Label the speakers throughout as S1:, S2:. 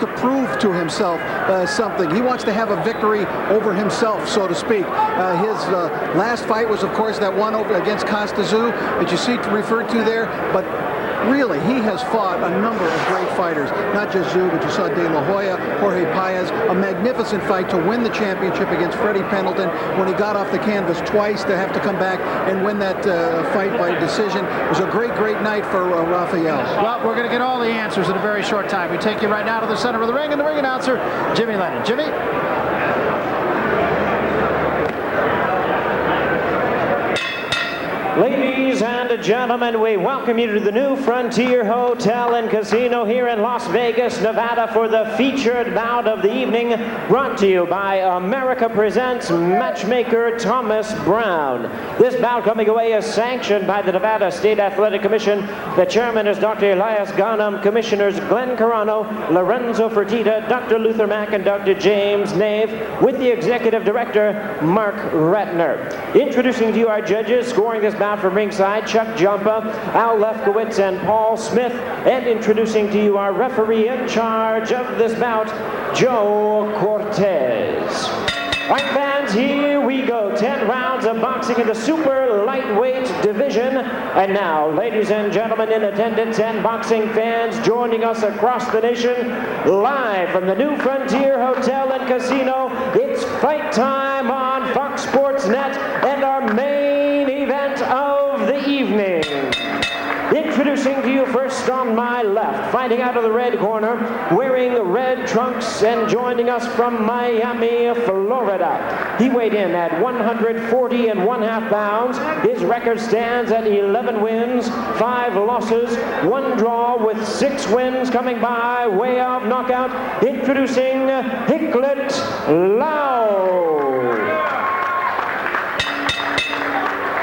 S1: to prove to himself something. He wants to have a victory over himself, so to speak. His last fight was, of course, that one over against Costa Tzu that you see referred to there, but really, he has fought a number of great fighters, not just Zhu, but you saw De La Hoya, Jorge Paez, a magnificent fight to win the championship against Freddie Pendleton when he got off the canvas twice to have to come back and win that fight by decision. It was a great, great night for Rafael.
S2: Well, we're going to get all the answers in a very short time. We take you right now to the center of the ring, and the ring announcer, Jimmy Lennon. Jimmy?
S3: Ladies and gentlemen, we welcome you to the New Frontier Hotel and Casino here in Las Vegas, Nevada for the featured bout of the evening, brought to you by America Presents matchmaker Thomas Brown. This bout coming away is sanctioned by the Nevada State Athletic Commission. The chairman is Dr. Elias Ghanem, commissioners Glenn Carano, Lorenzo Fertitta, Dr. Luther Mack, and Dr. James Nave, with the executive director, Mark Ratner. Introducing to you our judges, scoring this bout from ringside, Chuck Jumpa, Al Lefkowitz, and Paul Smith, and introducing to you our referee in charge of this bout, Joe Cortez. All right, fans, here we go. 10 rounds of boxing in the super lightweight division. And now, ladies and gentlemen in attendance and boxing fans joining us across the nation, live from the New Frontier Hotel and Casino, it's fight time on Fox Sports Net and our main event of the evening. Introducing to you first on my left, fighting out of the red corner, wearing red trunks and joining us from Miami, Florida. He weighed in at 140½ pounds. His record stands at 11 wins, 5 losses, 1 draw with 6 wins coming by way of knockout. Introducing Hicklet Lau.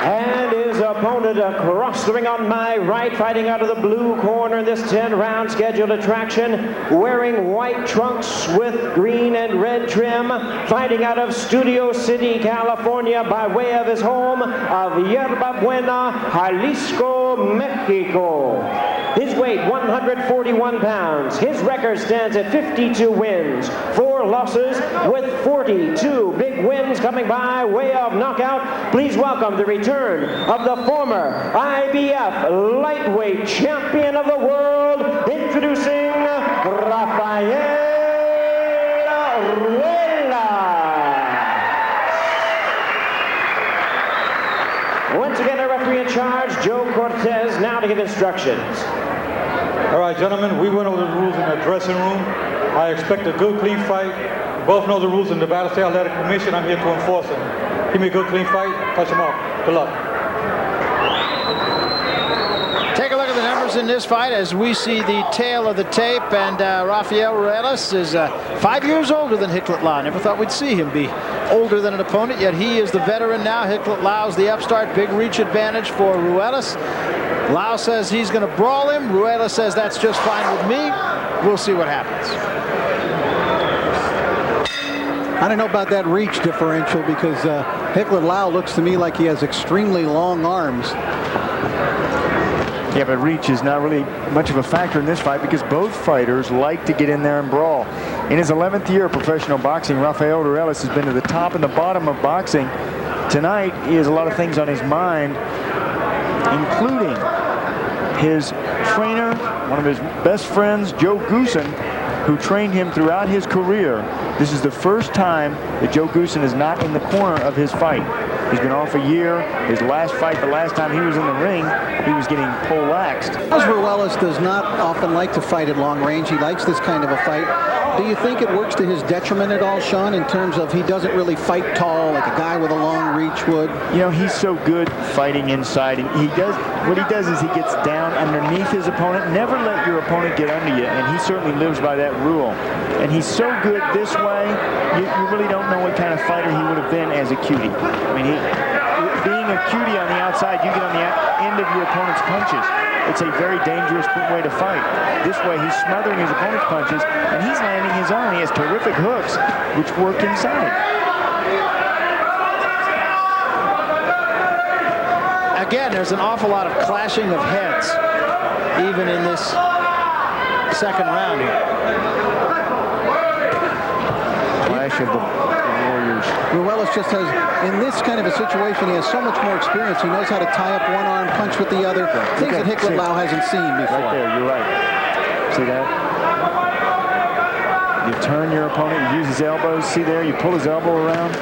S3: And his opponent across the ring on my right, fighting out of the blue corner in this 10-round scheduled attraction, wearing white trunks with green and red trim, fighting out of Studio City, California, by way of his home of Yerba Buena, Jalisco, Mexico. His weight, 141 pounds. His record stands at 52 wins, 4 losses, with 42 big wins coming by way of knockout. Please welcome the return of the former IBF lightweight champion of the world, introducing Rafael Ruelas. Once again, our referee in charge, Joe Cortez, now to give instructions.
S4: All right, gentlemen, we went over the rules in the dressing room. I expect a good, clean fight. We both know the rules in the Nevada State Athletic Commission. I'm here to enforce them. Give me a good, clean fight. Touch them off. Good luck.
S2: Take a look at the numbers in this fight as we see the tail of the tape, and Rafael Ruelas is 5 years older than Hicklet Lau. Never thought we'd see him be older than an opponent, yet he is the veteran now. Hicklet Lau's the upstart, big reach advantage for Ruelas. Lau says he's going to brawl him. Ruelas says that's just fine with me. We'll see what happens.
S1: I don't know about that reach differential because Hicklet Lau looks to me like he has extremely long arms.
S5: Yeah, but reach is not really much of a factor in this fight because both fighters like to get in there and brawl. In his 11th year of professional boxing, Rafael Ruelas has been to the top and the bottom of boxing. Tonight, he has a lot of things on his mind, including his trainer, one of his best friends, Joe Goosen, who trained him throughout his career. This is the first time that Joe Goosen is not in the corner of his fight. He's been off a year. His last fight, the last time he was in the ring, he was getting poleaxed.
S1: Ruelas does not often like to fight at long range. He likes this kind of a fight. Do you think it works to his detriment at all, Sean, in terms of he doesn't really fight tall like a guy with a long reach would?
S5: You know, he's so good fighting inside. And what he does is he gets down underneath his opponent. Never let your opponent get under you, and he certainly lives by that rule. And he's so good this way, you really don't know what kind of fighter he would have been as a cutie. I mean, being a cutie on the outside, you get on the end of your opponent's punches. It's a very dangerous way to fight. This way, he's smothering his opponent's punches, and he's landing his own. He has terrific hooks, which work inside.
S2: Again, there's an awful lot of clashing of heads, even in this second round here.
S5: of the Warriors.
S1: Ruelas just has, in this kind of a situation, he has so much more experience. He knows how to tie up one arm, punch with the other. Things that Hicklet Lau hasn't seen before.
S5: Right there, you're right. See that? You turn your opponent, you use his elbows. See there, you pull his elbow around,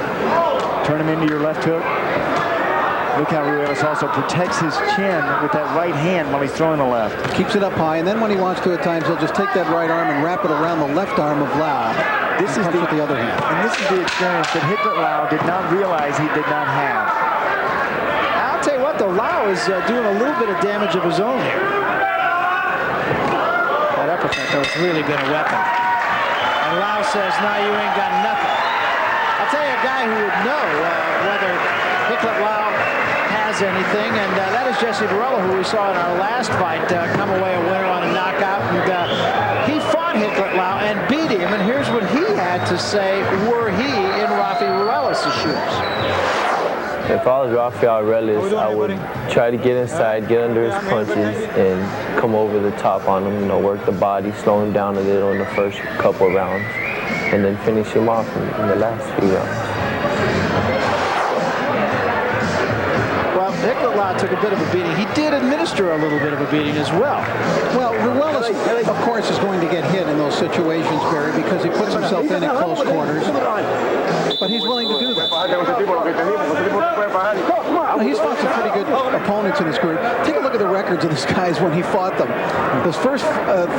S5: turn him into your left hook. Look how Ruelas also protects his chin with that right hand while he's throwing the left.
S1: Keeps it up high, and then when he wants to at times, he'll just take that right arm and wrap it around the left arm of Lau.
S5: This is
S1: with the other hand.
S5: And this is the experience that Hicklet Lau did not realize he did not have.
S2: I'll tell you what, though, Lau is doing a little bit of damage of his own here. That uppercut, though, has really been a weapon. And Lau says, "No, you ain't got nothing." I'll tell you a guy who would know whether Hicklet Lau has anything, and that is Jesse Barella, who we saw in our last fight come away a winner on a knockout. And he fought Hicklet Lau and beat him, and here's what he had to say were he in Rafael Ruelas' shoes.
S6: If I was Rafael Ruelas, I would try to get inside, get under his punches, and come over the top on him. You know, work the body, slow him down a little in the first couple of rounds, and then finish him off in the last few rounds.
S2: Well, Hicklet Lau took a bit of a beating. He did administer a little bit of a beating as well.
S1: Well, Ruelas, of course, is going to get hit in those situations, Barry, because he puts himself in at close quarters. But he's willing to do that. Well, he's fought some pretty good opponents in his career. Take a look at the records of these guys when he fought them. Those first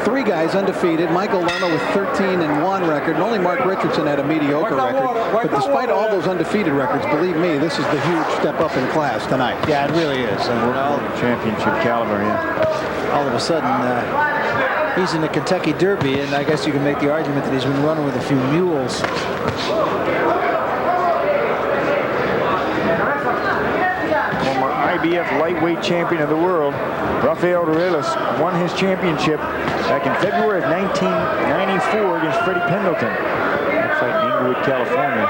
S1: three guys undefeated. Michael Lerma with 13-1 record, and only Mark Richardson had a mediocre record. But despite all those undefeated records, believe me, this is the huge step up in class tonight.
S2: Yeah, it really is. And
S5: Championship caliber, yeah.
S2: all of a sudden, he's in the Kentucky Derby, and I guess you can make the argument that he's been running with a few mules.
S5: Former IBF lightweight champion of the world, Rafael Ruelas won his championship back in February of 1994 against Freddie Pendleton. That fight in Inglewood, California.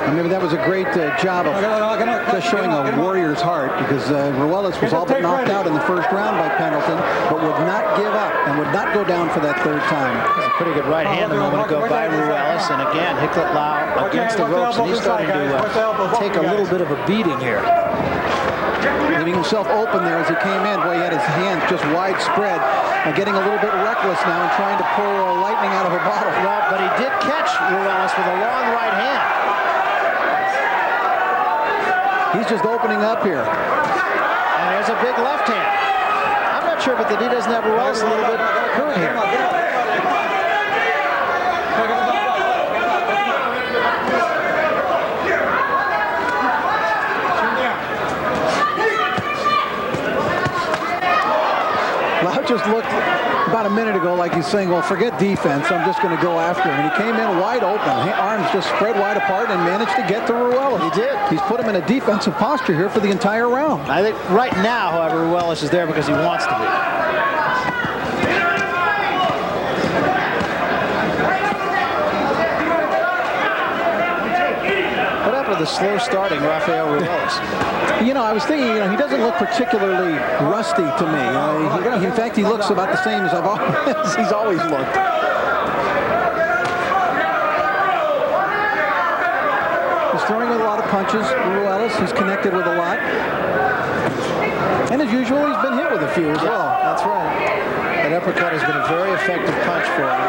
S1: And maybe that was a great job of just showing a warrior's heart, because Ruelas was all but knocked out in the first round by Pendleton, but would not give up and would not go down for that third time.
S2: It was a pretty good right hand a moment ago by Ruelas, and again, Hicklet Lau against the ropes, and he's starting to take a little bit of a beating here.
S1: Leaving himself open there as he came in. Boy, he had his hands just widespread, getting a little bit reckless now and trying to pour lightning out of a bottle.
S2: Well, but he did catch Ruelas with a long right hand.
S1: He's just opening up here.
S2: And there's a big left hand. I'm not sure, but that he doesn't have Ruelas a little bit hurt here.
S1: Lau just looked about a minute ago like he's saying, well, forget defense, I'm just going to go after him. And he came in wide open, arms just spread wide apart, and managed to get to Ruelas.
S2: He did.
S1: He's put him in a defensive posture here for the entire round.
S2: I think right now, however, Ruelas is there because he wants to be. What happened to the slow starting Rafael Ruelas?
S1: You know, I was thinking, he doesn't look particularly rusty to me. In fact, he looks about the same as he's always looked. He's throwing with a lot of punches. Ruelas, he's connected with a lot. And as usual, he's been hit with a few as well.
S2: That's right. That uppercut has been a very effective punch for him.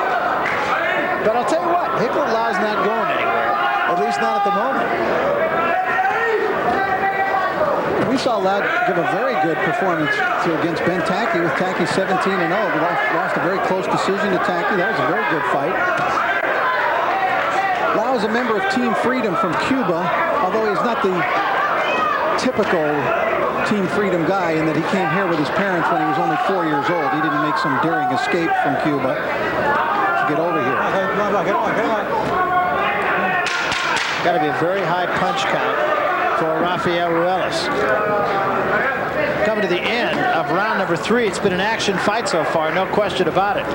S2: But I'll tell you what, Hicklet Lau's not going anywhere. At least not at the moment.
S1: We saw Lau give a very good performance against Ben Tacky, with Tacky 17-0. Lost a very close decision to Tacky. That was a very good fight. Lau is a member of Team Freedom from Cuba, although he's not the typical Team Freedom guy in that he came here with his parents when he was only 4 years old. He didn't make some daring escape from Cuba to get over here.
S2: Got to be a very high punch count for Rafael Ruelas. Coming to the end of round number 3. It's been an action fight so far, no question about it.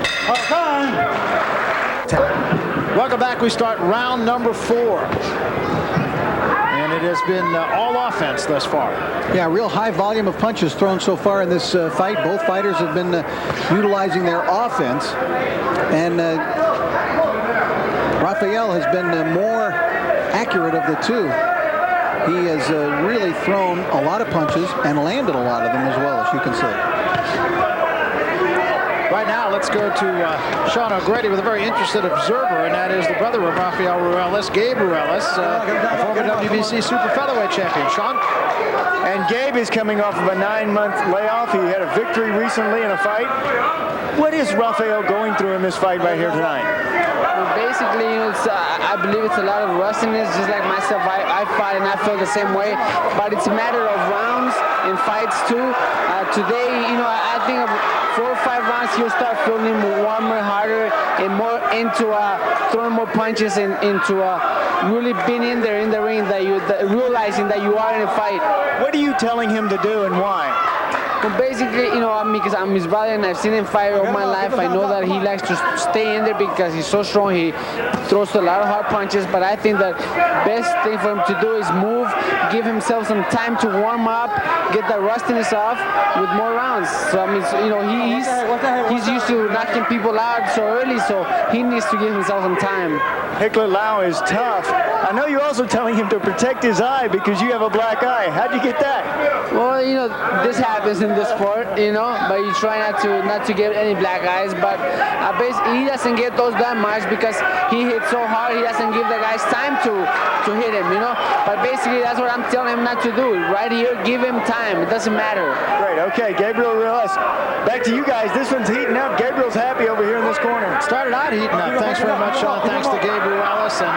S2: Welcome back. We start round number 4. And it has been all offense thus far.
S1: Yeah, real high volume of punches thrown so far in this fight. Both fighters have been utilizing their offense. And Rafael has been the more accurate of the two. He has really thrown a lot of punches and landed a lot of them as well, as you can see.
S2: Right now, let's go to Sean O'Grady with a very interested observer, and that is the brother of Rafael Ruelas, Gabe Ruelas, former WBC super featherweight champion. Sean?
S5: And Gabe is coming off of a 9-month layoff. He had a victory recently in a fight. What is Rafael going through in this fight right here tonight?
S7: Well, basically, I believe it's a lot of rustiness, just like myself. I fight and I feel the same way, but it's a matter of rounds and fights too. Today, I think 4 or 5 rounds, you'll start feeling warmer, harder, and more into throwing more punches and into really being in there in the ring, realizing that you are in a fight.
S5: What are you telling him to do and why?
S7: Well, basically, because I'm his brother and I've seen him fight all my life, I know that he likes to stay in there because he's so strong. He throws a lot of hard punches, but I think that best thing for him to do is move, give himself some time to warm up, get that rustiness off with more rounds. So, he's used to knocking people out so early, so he needs to give himself some time.
S5: Hicklet Lau is tough. I know you're also telling him to protect his eye because you have a black eye. How'd you get that?
S7: Well, this happens in this sport, but you try not to get any black eyes. But basically, he doesn't get those that much because he hits so hard. He doesn't give the guys time to hit him, But basically, that's what I'm telling him not to do. Right here, give him time. It doesn't matter.
S5: Great. Okay, Gabriel Ruelas. Back to you guys. This one's heating up. Gabriel's happy over here in this corner.
S2: Started out heating up. Thanks very much, Sean. Thanks to Gabe Ruelas. And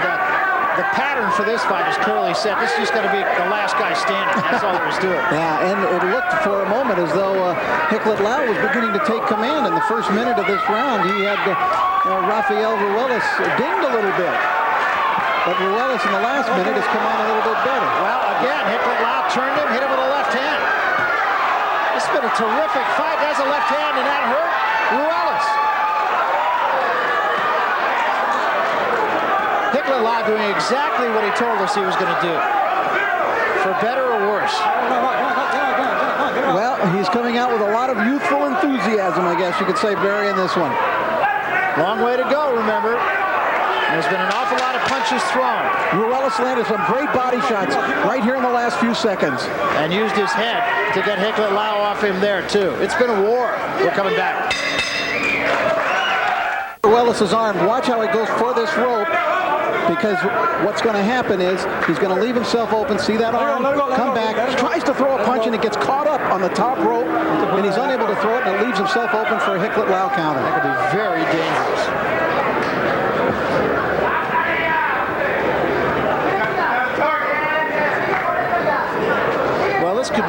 S2: the pattern for this fight is clearly set. This is just going to be the last guy standing. That's all there is to it.
S1: Yeah, and it looked for a moment as though Hicklet Lau was beginning to take command. In the first minute of this round, he had Rafael Ruelas dinged a little bit. But Ruelas in the last minute has come on a little bit better.
S2: Well, again, Hicklet Lau turned him, hit him with a left hand. This has been a terrific fight. There's a left hand, and that hurt Ruelas. Hicklet Lau doing exactly what he told us he was going to do, for better or worse.
S1: Well, he's coming out with a lot of youthful enthusiasm, I guess you could say, Barry, in this one.
S2: Long way to go, remember. There's been an awful lot of punches thrown.
S1: Ruelas landed some great body shots right here in the last few seconds.
S2: And used his head to get Hicklet Lau off him there, too. It's been a war. We're coming back.
S1: Ruelas is armed. Watch how he goes for this rope, because what's going to happen is he's going to leave himself open. See that arm? Come back. Tries to throw a punch, and it gets caught up on the top rope, and he's unable to throw it, and it leaves himself open for a Hicklet Lau counter.
S2: That could be very dangerous. Well, this could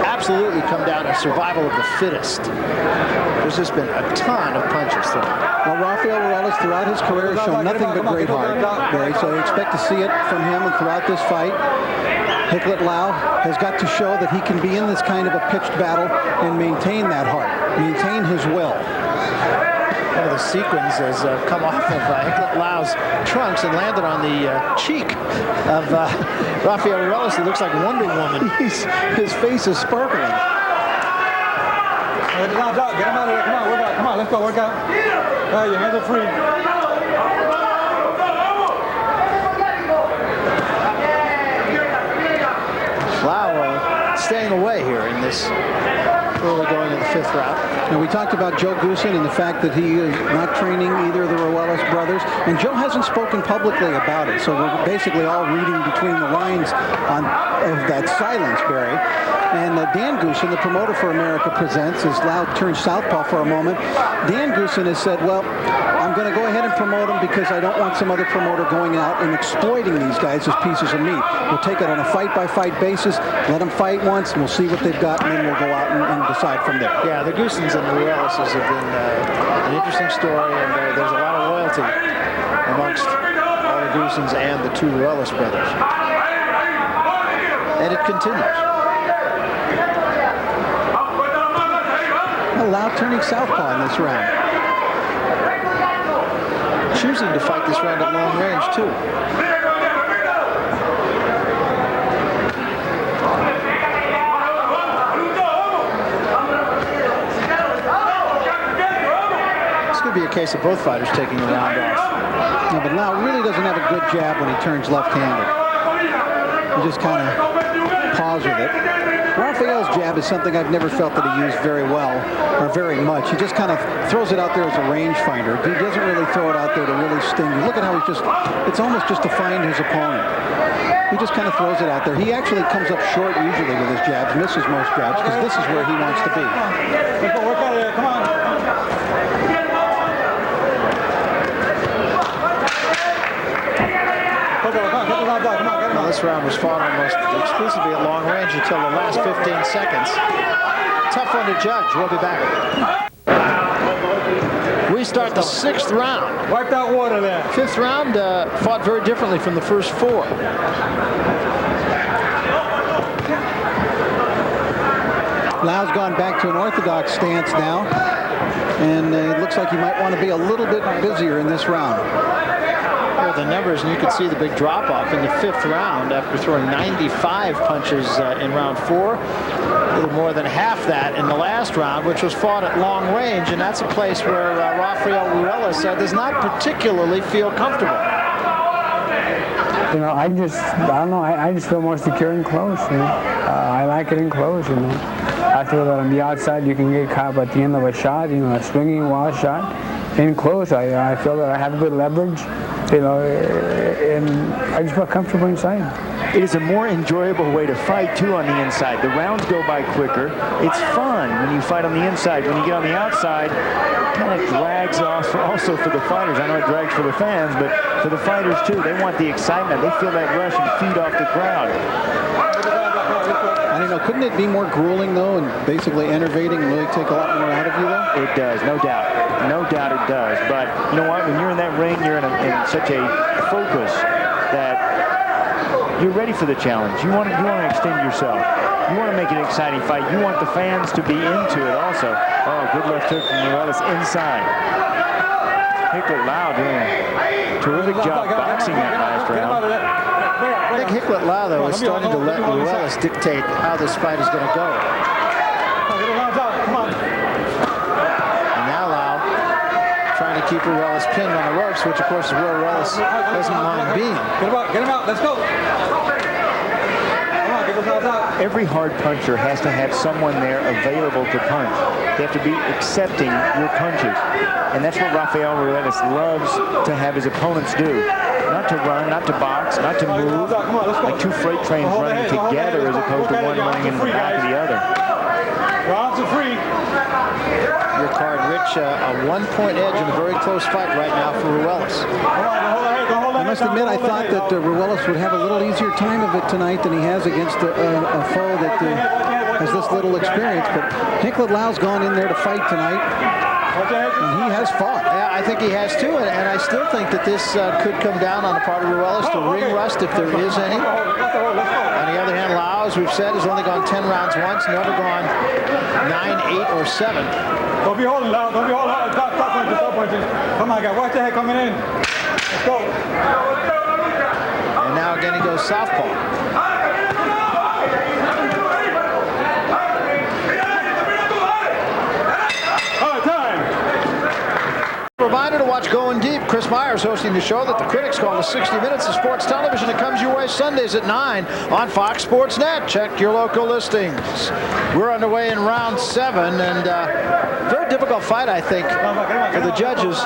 S2: absolutely come down to survival of the fittest. There's just been a ton of punches thrown.
S1: Well, Rafael Ruelas throughout his career has shown nothing but great heart, Barry, so you expect to see it from him and throughout this fight. Hicklet Lau has got to show that he can be in this kind of a pitched battle and maintain that heart, maintain his will.
S2: One of the sequins has come off of Hicklet Lau's trunks and landed on the cheek of Rafael Ruelas. He looks like Wonder Woman.
S1: His face is sparkling.
S4: Get him out of there. Come on, work out. Come on, let's go, work out. Your hands are free.
S2: Lau staying away here in this early going in the 5th round.
S1: Now, we talked about Joe Goossen and the fact that he is not training either of the Ruelas brothers, and Joe hasn't spoken publicly about it, so we're basically all reading between the lines of that silence, Barry. And Dan Goossen, the promoter for America Presents, as Lau turns southpaw for a moment, Dan Goossen has said, well, I'm going to go ahead and promote him because I don't want some other promoter going out and exploiting these guys as pieces of meat. We'll take it on a fight-by-fight basis, let them fight once, and we'll see what they've got, and then we'll go out and decide from there.
S2: Yeah, the Goossens and the Ruelases have been an interesting story, and there's a lot of loyalty amongst all the Goossens and the 2 Ruelas brothers. And it continues.
S1: Lau turning southpaw in this round.
S2: Choosing to fight this round at long range, too. This could be a case of both fighters taking a round off.
S1: Yeah, but Lau really doesn't have a good jab when he turns left-handed. He just kind of paws with it. Rafael's jab is something I've never felt that he used very well or very much. He just kind of throws it out there as a rangefinder. He doesn't really throw it out there to really sting you. Look at how it's almost just to find his opponent. He just kind of throws it out there. He actually comes up short usually with his jabs, misses most jabs, because this is where he wants to be.
S4: Let's go, work out of there, come on.
S2: Well, this round was fought almost exclusively at long range until the last 15 seconds. Tough one to judge. We'll be back. We start the 6th round.
S4: Wipe that water there.
S2: 5th round fought very differently from the first 4.
S1: Lau's gone back to an orthodox stance now, and it looks like he might want to be a little bit busier in this round.
S2: The numbers, and you can see the big drop-off in the 5th round after throwing 95 punches in round 4. A little more than half that in the last round, which was fought at long range, and that's a place where Rafael Ruelas does not particularly feel comfortable.
S8: You know, I don't know, I just feel more secure and close, you know. I like it in close, you know. I feel that on the outside you can get caught at the end of a shot, you know, a swinging wild shot. In close, I feel that I have good leverage, you know, and I just feel comfortable inside.
S5: It is a more enjoyable way to fight, too, on the inside. The rounds go by quicker. It's fun when you fight on the inside. When you get on the outside, it kind of drags off also for the fighters. I know it drags for the fans, but for the fighters, too. They want the excitement. They feel that rush and feed off the crowd.
S1: I don't know, couldn't it be more grueling, though, and basically enervating and really take a lot more out of you, though?
S5: It does, no doubt. No doubt it does. But you know what? When you're in that ring, you're in such a focus that you're ready for the challenge. You want to extend yourself. You want to make it an exciting fight. You want the fans to be into it also. Oh, good left hook from Ruelas inside. Hicklet Lau doing a terrific job boxing that last round.
S2: I think Hicklet Lau, though, is starting to let Ruelas dictate how this fight is going to go. And now Lau trying to keep Ruelas pinned on the ropes, which, of course, is where Ruelas doesn't mind being.
S4: Get him out, let's go.
S5: Every hard puncher has to have someone there available to punch. They have to be accepting your punches. And that's what Rafael Ruelas loves to have his opponents do. Not to run, not to box, not to move, like two freight trains running together as opposed to one running in the back of the other.
S4: Rounds are free.
S2: Your card, Rich, a 1-point edge in a very close fight right now for Ruelas.
S1: I must admit, I thought that Ruelas would have a little easier time of it tonight than he has against a foe that has this little experience. But Hicklet Lau's gone in there to fight tonight, and he has fought.
S2: Yeah, I think he has too, and I still think that this could come down on the part of Ruelas to ring rust if there is any. On the other hand, Lau, as we've said, has only gone 10 rounds once, never gone 9, 8, or 7.
S4: Don't be holding, Lau. Don't be holding. Stop punches. Come on, guy. Watch the head coming in. Let's go.
S2: And now again he goes southpaw. Reminder to watch Going Deep. Chris Myers hosting the show that the critics call the 60 Minutes of Sports Television. It comes your way Sundays at 9 on Fox Sports Net. Check your local listings. We're underway in round 7, and very difficult fight, I think, for the judges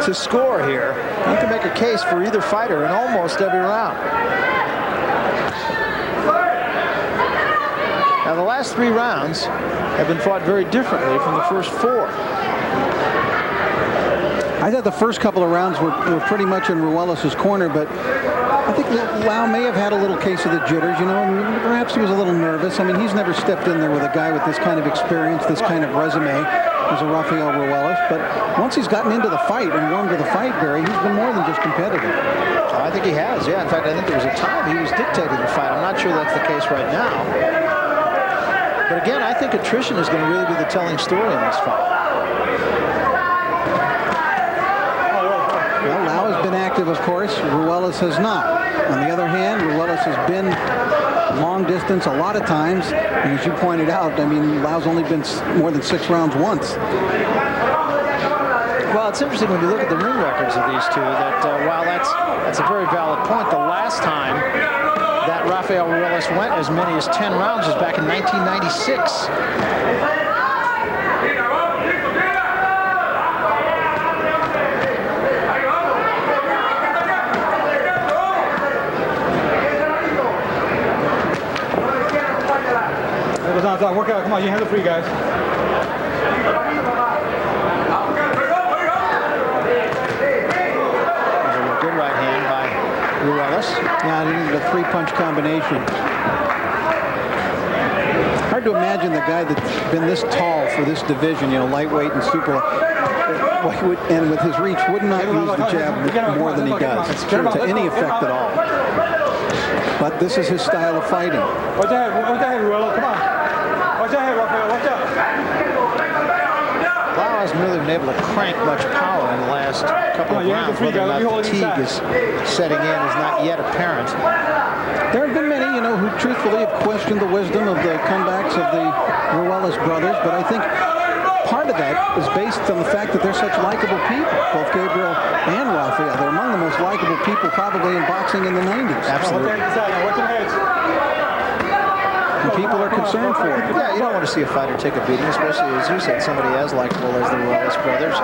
S2: to score here. You can make a case for either fighter in almost every round. Now, the last 3 rounds have been fought very differently from the first 4.
S1: I thought the first couple of rounds were pretty much in Ruelas' corner, but I think Lau may have had a little case of the jitters, you know, and perhaps he was a little nervous. I mean, he's never stepped in there with a guy with this kind of experience, this kind of resume as a Rafael Ruelas, but once he's gotten into the fight and warmed to the fight, Barry, he's been more than just competitive.
S2: I think he has, yeah. In fact, I think there was a time he was dictating the fight. I'm not sure that's the case right now. But again, I think attrition is going to really be the telling story in this fight.
S1: Well, Lau has been active, of course. Ruelas has not. On the other hand, Ruelas has been long distance a lot of times. And as you pointed out, I mean, Lau's only been more than 6 rounds once.
S2: Well, it's interesting when you look at the ring records of these two that while that's a very valid point, the last time that Rafael Ruelas went as many as 10 rounds was back in 1996.
S4: Work out. Come on, you have the free, guys.
S2: Good right hand by Ruelas.
S1: Yeah, he needed a three-punch combination. Hard to imagine the guy that's been this tall for this division, you know, lightweight and super, and with his reach, would not use the jab more than he does to any effect at all. But this is his style of fighting.
S4: Watch your head, Ruelas. Come on. Watch your head, Rafael. Watch out.
S2: Lau hasn't really been able to crank much power in the last couple of rounds. Whether or not fatigue is setting in is not yet apparent.
S1: There have been many, you know, who truthfully have questioned the wisdom of the comebacks of the Ruelas brothers, but I think part of that is based on the fact that they're such likable people, both Gabriel and Rafael. They're among the most likable people probably in boxing in the 90s.
S2: Absolutely.
S1: And people are concerned for it.
S2: Yeah, you don't want to see a fighter take a beating, especially, as you said, somebody as likable as the Ruelas brothers.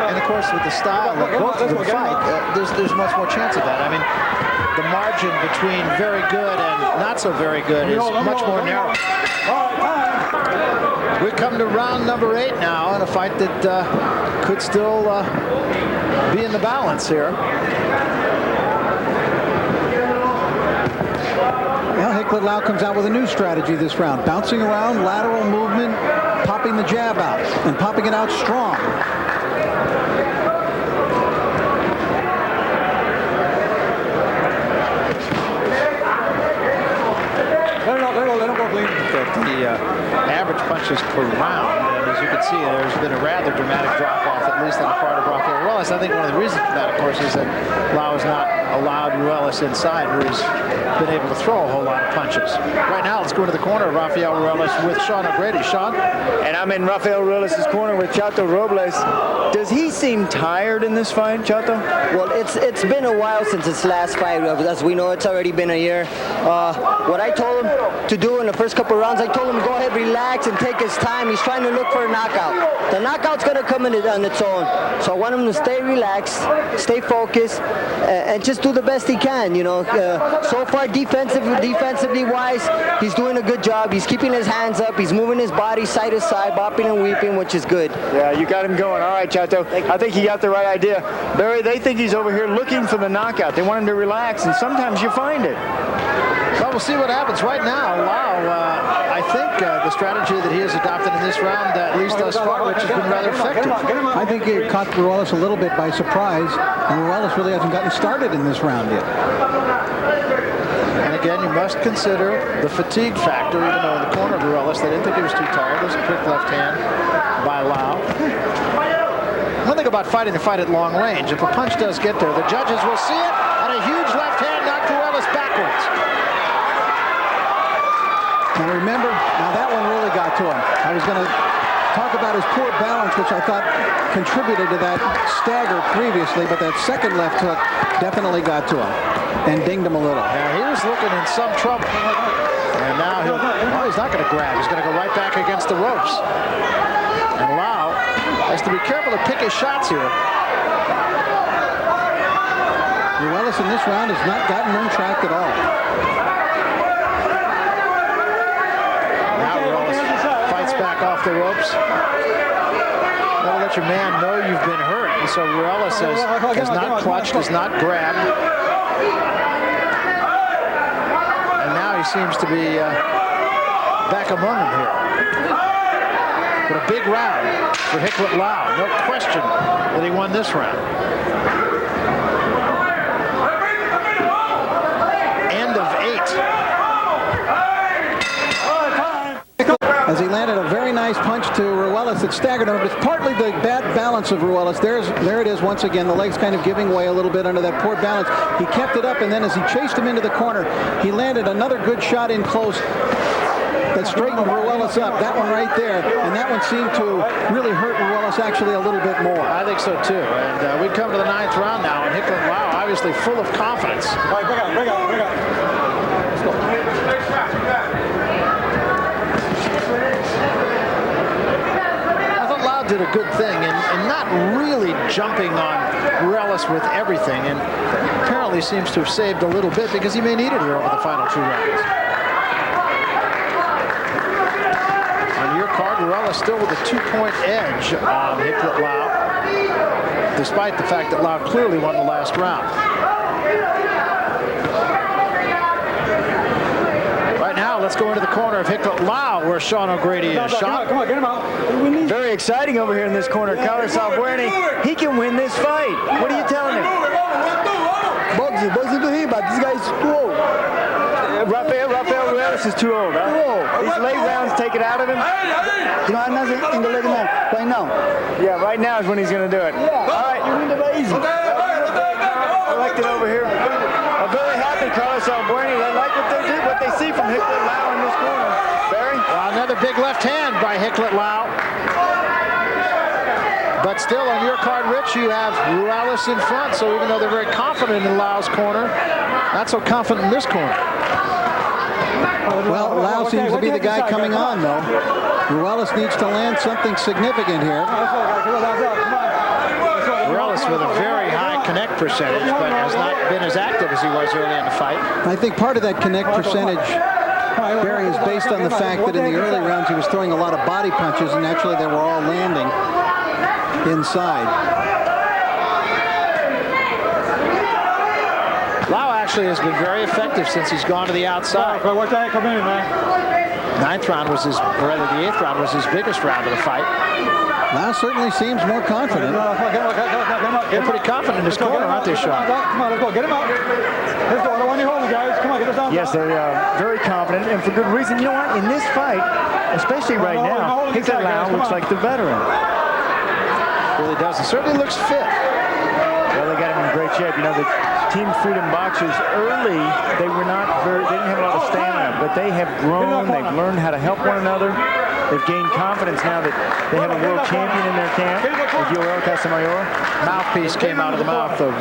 S2: And of course, with the style of both of them fight, there's much more chance of that. I mean, the margin between very good and not so very good is much more narrow. We come to round number 8 now in a fight that could still be in the balance here.
S1: Well, Hicklet Lau comes out with a new strategy this round. Bouncing around, lateral movement, popping the jab out, and popping it out strong.
S2: The average punches per round, and as you can see, there's been a rather dramatic drop-off, at least on the part of Rafael Ruelas. I think one of the reasons for that, of course, is that Lau has not allowed Ruelas inside, where he's been able to throw a whole lot of punches. Right now, let's go into the corner of Rafael Ruelas with Sean O'Grady. Sean?
S5: And I'm in Rafael Ruelas' corner with Chato Robles. Does he seem tired in this fight, Chato?
S9: Well, it's been a while since his last fight. As we know, it's already been a year. What I told him to do in the first couple of rounds, I told him to go ahead, relax, and take his time. He's trying to look for a knockout. The knockout's going to come on its own. So I want him to stay relaxed, stay focused, and just do the best he can. You know, so far defensively wise, he's doing a good job. He's keeping his hands up. He's moving his body side to side, bopping and weeping, which is good.
S5: Yeah, you got him going. All right, Chato. I think he got the right idea. Barry, they think he's over here looking for the knockout. They want him to relax, and sometimes you find it.
S2: Well, we'll see what happens. Right now, Lau, I think the strategy that he has adopted in this round, at least thus far, which has been rather effective.
S1: I think he caught Ruelas a little bit by surprise, and Ruelas really hasn't gotten started in this round yet.
S2: And again, you must consider the fatigue factor, even though in the corner of Ruelas, they didn't think he was too tired. There's a quick left hand by Lau. One thing about fighting the fight at long range, if a punch does get there, the judges will see it, and a huge left hand knocked Ruelas backwards.
S1: Now remember, that one really got to him. I was going to talk about his poor balance, which I thought contributed to that stagger previously, but that second left hook definitely got to him and dinged him a little.
S2: Yeah, he was looking in some trouble. And now he's not going to grab. He's going to go right back against the ropes. And Lau has to be careful to pick his shots here.
S1: Ruelas in this round has not gotten untracked at all.
S2: Back off the ropes. Never let your man know you've been hurt. And so Ruelas has not clutched, has not grabbed. And now he seems to be back among them here. But a big round for Hicklet Lau. No question that he won this round. End of 8.
S1: As he landed a very nice punch to Ruelas that staggered him. It's partly the bad balance of Ruelas. There it is once again. The legs kind of giving way a little bit under that poor balance. He kept it up, and then as he chased him into the corner, he landed another good shot in close. that straightened Ruelas up. That one right there, and that one seemed to really hurt Ruelas actually a little bit more.
S2: I think so too. And we come to the 9th round now, and Hicklet Lau obviously full of confidence.
S4: All right, break out. Let's go.
S2: I thought Lau did a good thing in not really jumping on Ruelas with everything, and apparently seems to have saved a little bit because he may need it here over the final 2 rounds. On your card, Ruelas still with a 2-point edge on Hicklet Lau, despite the fact that Lau clearly won the last round. Right now, let's go into the corner of Hicklet Lau, where Sean O'Grady is. Sean?
S4: Come on, get him out.
S5: Very exciting over here in this corner. Carlos Albuerne, he can win this fight. What are you telling him?
S9: Boxing to him, but this guy is too old.
S5: Rafael Ruelas is too old, huh? These late rounds take it out of him?
S9: You know, I'm not in the leg now, right now.
S5: Yeah, right now is when he's going to do it.
S9: Yeah.
S5: All right.
S9: You win the fight easy.
S5: Elected over here. I'm very happy, Carlos Albuerne. They like what they see from Hicklet Lau in this corner. Barry?
S2: Well, another big left hand by Hicklet Lau. But still, on your card, Rich, you have Ruelas in front. So even though they're very confident in Lau's corner, not so confident in this corner.
S1: Well, Lau seems to be the guy coming on, though. Ruelas needs to land something significant here.
S2: Ruelas with a very high connect percentage, but has not been as active as he was early in the fight.
S1: I think part of that connect percentage, Barry, is based on the fact that in the early rounds he was throwing a lot of body punches, and actually they were all landing inside.
S2: Lau actually has been very effective since he's gone to the outside.
S4: Watch that come in, man.
S2: 9th round was the 8th round was his biggest round of the fight.
S1: Lau certainly seems more confident.
S2: They're pretty confident in his corner, aren't they, Sean?
S4: Come on, let's go. Get him out. Let's go. I don't want you home, guys. Come on, get us down.
S5: Yes, they're very confident, and for good reason. You know what? In this fight, especially right now, Hicklet Lau looks like the veteran.
S2: Really does. He certainly looks fit.
S5: Well, they got him in great shape. You know, the Team Freedom boxers early, they didn't have a lot of stamina, but they have grown. They've learned how to help one another. They've gained confidence now that they have a world champion in their camp, Yoel Casamayor.
S2: Mouthpiece came out of the mouth of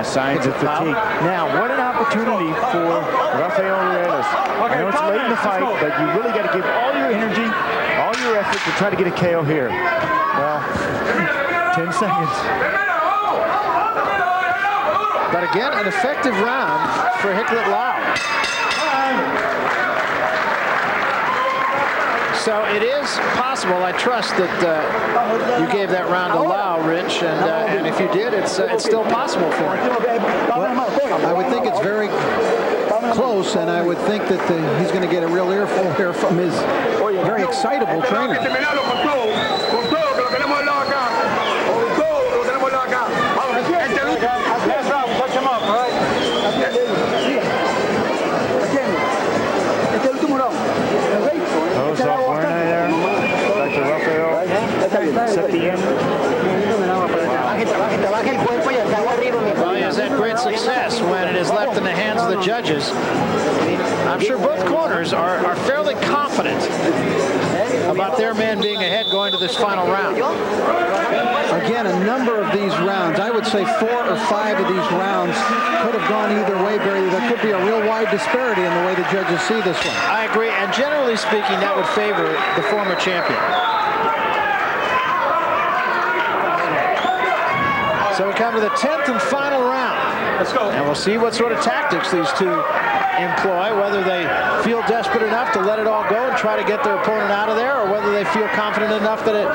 S5: signs of fatigue. Now, what an opportunity for Rafael Ruelas. I know it's late in the fight, but you really got to give all your energy, all your effort to try to get a KO here. Well, 10 seconds.
S2: But again, an effective round for Hicklet Lau. So it is possible. I trust that you gave that round to Lau, Rich, and if you did, it's still possible for him.
S1: Well, I would think it's very close, and I would think that he's going to get a real earful here from his very excitable trainer.
S5: Set the end.
S2: Well, he has had great success when it is left in the hands of the judges. I'm sure both corners are fairly confident about their man being ahead going to this final round.
S1: Again, a number of these rounds, I would say 4 or 5 of these rounds could have gone either way, Barry. There could be a real wide disparity in the way the judges see this one.
S2: I agree, and generally speaking, that would favor the former champion. So we come to the 10th and final round.
S4: Let's go.
S2: And we'll see what sort of tactics these two employ, whether they feel desperate enough to let it all go and try to get their opponent out of there, or whether they feel confident enough that it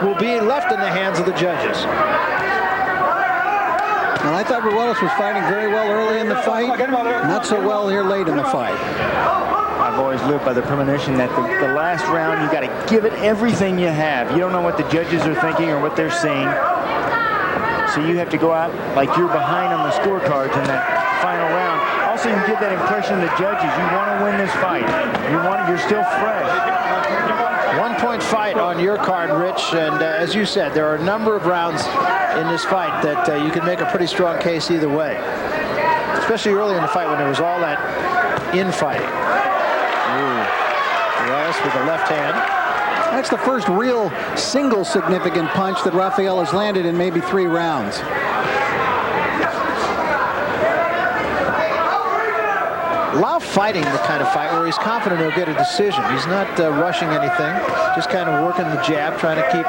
S2: will be left in the hands of the judges.
S1: And I thought Ruelas was fighting very well early in the fight. Not so well here late in the fight.
S5: I've always lived by the premonition that the last round, you got to give it everything you have. You don't know what the judges are thinking or what they're seeing. So you have to go out like you're behind on the scorecards in that final round. Also, you give that impression to the judges. You want to win this fight. You're still fresh.
S2: 1-point fight on your card, Rich. And as you said, there are a number of rounds in this fight that you can make a pretty strong case either way. Especially early in the fight when there was all that infighting. Ruelas with the left hand.
S1: That's the first real single significant punch that Rafael has landed in maybe 3 rounds.
S2: Lau fighting the kind of fight where he's confident he'll get a decision. He's not rushing anything, just kind of working the jab, trying to keep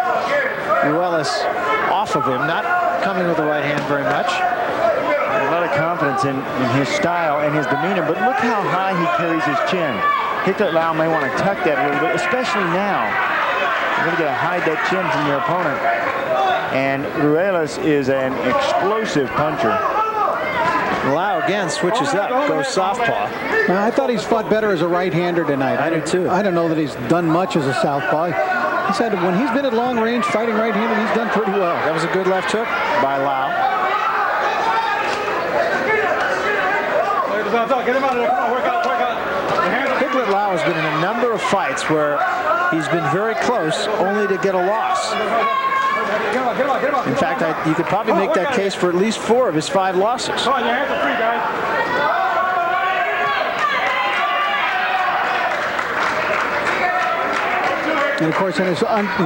S2: Ruelas off of him, not coming with the right hand very much.
S5: A lot of confidence in his style and his demeanor, but look how high he carries his chin. Hicklet Lau may want to tuck that a little bit, especially now. You're going to get to hide that chin from your opponent. And Ruelas is an explosive puncher.
S2: Lau again switches up, goes southpaw.
S1: I thought he's fought better as a right-hander tonight.
S2: I do too.
S1: I don't know that he's done much as a southpaw. He said when he's been at long range fighting right-handed, he's done pretty well.
S2: That was a good left hook by Lau.
S4: Get him out of there. Come on, work out.
S2: Hicklet Lau has been in a number of fights where he's been very close only to get a loss. In fact, you could probably make that case for at least 4 of his 5 losses.
S4: Come on, your hands are free, guys.
S1: And of course, in his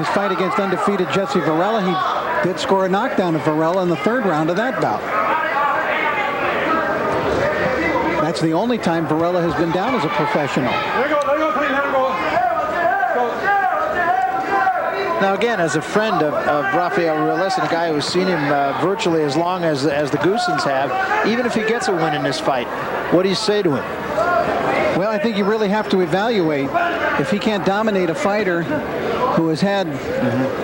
S1: fight against undefeated Jesse Varela, he did score a knockdown of Varela in the 3rd round of that bout. That's the only time Varela has been down as a professional.
S4: Let go, please, let him go.
S2: Now again, as a friend of Rafael Ruelas and a guy who's seen him virtually as long as the Goosens have, even if he gets a win in this fight, what do you say to him?
S1: Well, I think you really have to evaluate if he can't dominate a fighter who has had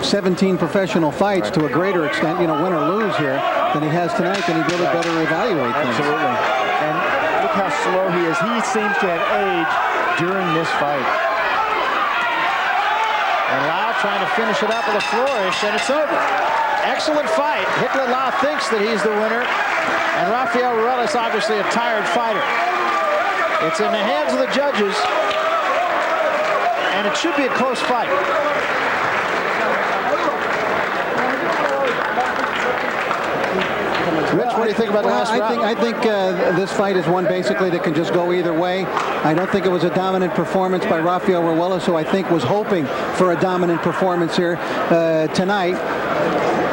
S1: 17 professional fights to a greater extent, win or lose here, than he has tonight, then he really better evaluate things.
S5: Absolutely. And look how slow he is. He seems to have aged during this fight.
S2: And Lau trying to finish it up with a flourish, and it's over. Excellent fight. Hicklet Lau thinks that he's the winner, and Rafael Ruelas obviously a tired fighter. It's in the hands of the judges, and it should be a close fight. Rich, what do you think about the last round?
S1: I think this fight is one basically that can just go either way. I don't think it was a dominant performance by Rafael Ruelas, who I think was hoping for a dominant performance here tonight.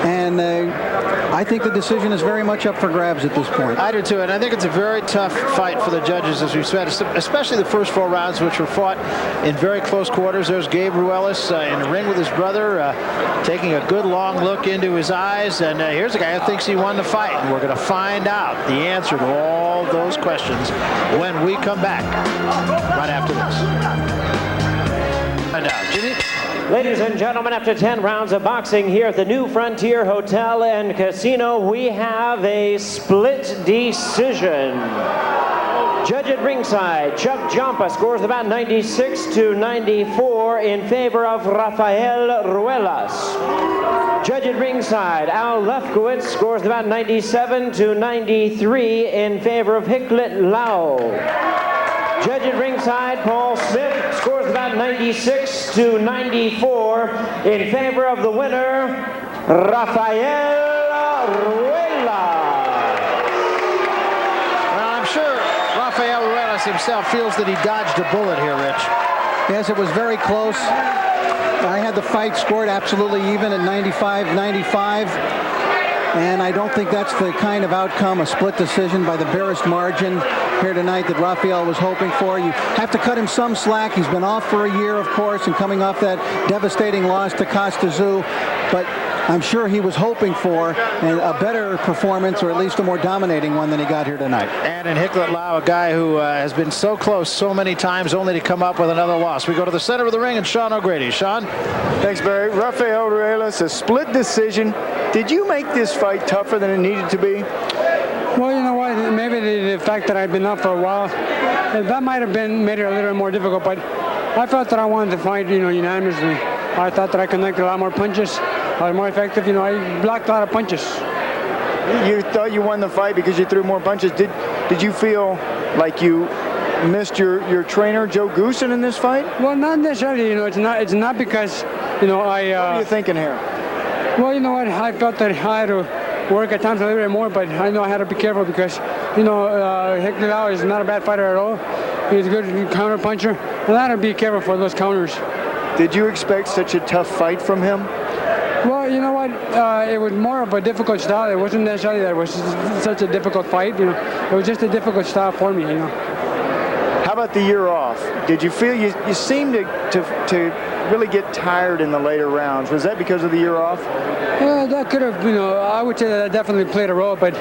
S1: And I think the decision is very much up for grabs at this point.
S2: I do too, and I think it's a very tough fight for the judges, as we've said, especially the first 4 rounds, which were fought in very close quarters. There's Gabe Ruelas in the ring with his brother, taking a good long look into his eyes, and here's a guy who thinks he won the fight, and we're going to find out the answer to all those questions when we come back right after this. And now, Jimmy.
S3: Ladies and gentlemen, after 10 rounds of boxing here at the New Frontier Hotel and Casino, we have a split decision. Judge at ringside, Chuck Jampa scores about 96-94 in favor of Rafael Ruelas. Judge at ringside, Al Lefkowitz scores about 97-93 in favor of Hicklet Lau. Judge at ringside, Paul Smith, scores about 96-94 in favor of the winner, Rafael Ruelas.
S2: Well, I'm sure Rafael Ruelas himself feels that he dodged a bullet here, Rich.
S1: Yes, it was very close. I had the fight scored absolutely even at 95-95. And I don't think that's the kind of outcome, a split decision by the barest margin here tonight, that Rafael was hoping for. You have to cut him some slack. He's been off for a year, of course, and coming off that devastating loss to Costa-Zoo. But I'm sure he was hoping for a better performance, or at least a more dominating one than he got here tonight.
S2: And in Hicklet Lau, a guy who has been so close so many times only to come up with another loss. We go to the center of the ring and Sean O'Grady. Sean?
S5: Thanks, Barry. Rafael Ruelas, a split decision. Did you make this fight tougher than it needed to be?
S8: Well, you know what? Maybe the fact that I've been up for a while, that might have made it a little more difficult. But I felt that I wanted to fight, unanimously. I thought that I connected a lot more punches. I was more effective. I blocked a lot of punches.
S5: You thought you won the fight because you threw more punches. Did you feel like you missed your trainer Joe Goosen in this fight?
S8: Well, not necessarily. It's not because
S5: what are you thinking here?
S8: Well, you know what? I felt that I had to work at times a little bit more, but I know I had to be careful because Hicklet Lau is not a bad fighter at all. He's a good counter puncher. And I had to be careful for those counters.
S5: Did you expect such a tough fight from him?
S8: Well, you know what? It was more of a difficult style. It wasn't necessarily that it was such a difficult fight. You know, it was just a difficult style for me. You know.
S5: How about the year off? Did you feel you seemed to really get tired in the later rounds? Was that because of the year off?
S8: Yeah, that could have. You know, I would say that definitely played a role. But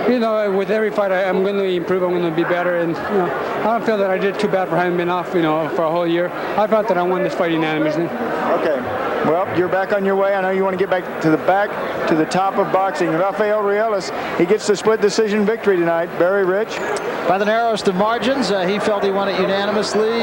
S8: you know, with every fight, I'm going to improve. I'm going to be better. And you know, I don't feel that I did too bad for having been off. You know, for a whole year. I felt that I won this fight unanimously.
S5: Okay. Well, you're back on your way. I know you want to get back to the top of boxing. Rafael Ruelas, he gets the split decision victory tonight. Barry Rich.
S2: By the narrowest of margins, he felt he won it unanimously.